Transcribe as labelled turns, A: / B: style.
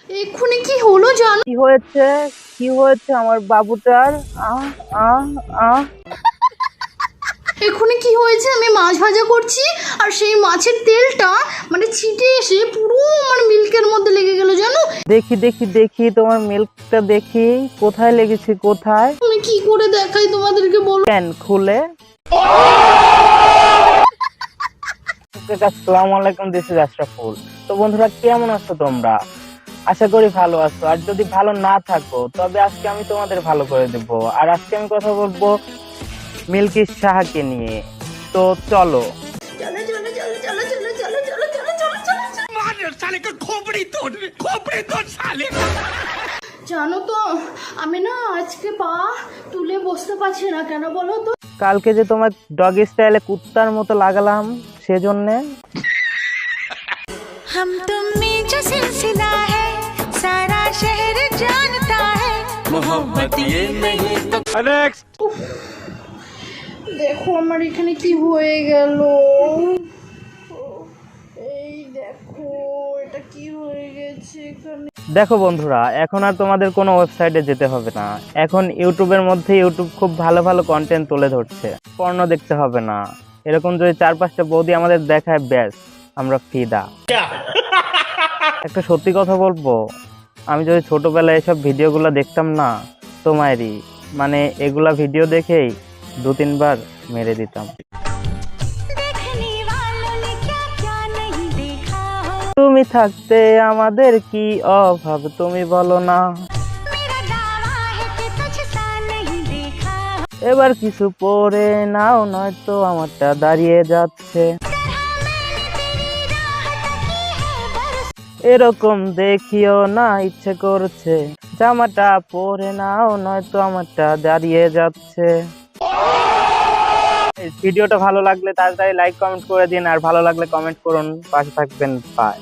A: এক্ষুনি কি হলো জানো?
B: কি হয়েছে? কি হয়েছে আমার বাবুটার? আহ আহ আহ
A: এক্ষুনি কি হয়েছে, আমি মাছ ভাজা করছি আর সেই মাছের তেলটা মানে ছিটে এসে পুরো আমার মিল্কের মধ্যে লেগে গেল জানো।
B: দেখি দেখি দেখি তোমার মিল্কটা দেখি কোথায় লেগেছে, কোথায়?
A: আমি কি করে দেখাই তোমাদেরকে বলো।
B: কেন খুলে? আসসালামু আলাইকুম, দিস ইজ আশরাফুল। তো বন্ধুরা, কেমন আছো তোমরা? আশা করি ভালো আছো। আর যদি ভালো না থাকো তবে আজকে আমি তোমাদের ভালো করে দেব। আর আজকে আমি কথা বলবো মিল্কি সাহাকে নিয়ে। তো চলো।
A: চলো চলো চলো চলো চলো চলো চলো চলো চলো চলো জানো তো আমি না আজকে পা তুলে বসতে পারছি না, কেন বলো তো?
B: কালকে যে তোমার ডগি স্টাইলে কুত্তার মতো লাগালাম সেজন্যে।
C: हम तुम में जो सिलसिला है सारा शहर जानता है मोहब्बत ये नहीं तो
A: দেখো আমার এখানে কি হয়ে গেল, এই দেখো এটা কি হয়ে গেছে এখানে।
B: দেখো বন্ধুরা, এখন আর তোমাদের কোনো ওয়েবসাইটে যেতে হবে না। এখন ইউটিউবের মধ্যে ইউটিউব খুব ভালো ভালো কন্টেন্ট তুলে ধরছে। পর্ন দেখতে হবে না। এরকম যদি 4-5টা বৌদি আমাদের দেখায়, ব্যাস আমরা ফিদা। একটা সত্যি কথা বলবো, আমি যদি ছোটবেলায় এসব ভিডিওগুলো দেখতাম না, তোমারই মানে এগুলা ভিডিও দেখেই 2-3 বার মেরে দিতাম।
C: देखने वालों ने क्या क्या नहीं देखा हो
B: তুমি থাকতে আমাদের কি অভাব তুমি বলো না।
C: मेरा दावा है कि तुझसा नहीं देखा हो
B: এবার কিছু পরে নাও, নয়তো আমারটা দাঁড়িয়ে যাচ্ছে। এরকম দেখিও না, ইচ্ছে করছে জামাটা পরে নাও, নয়তো আমারটা দাঁড়িয়ে যাচ্ছে। ভিডিওটা ভালো লাগলে তাড়াতাড়ি লাইক কমেন্ট করে দিন, আর ভালো লাগলে কমেন্ট করুন, পাশে থাকবেন। বাই।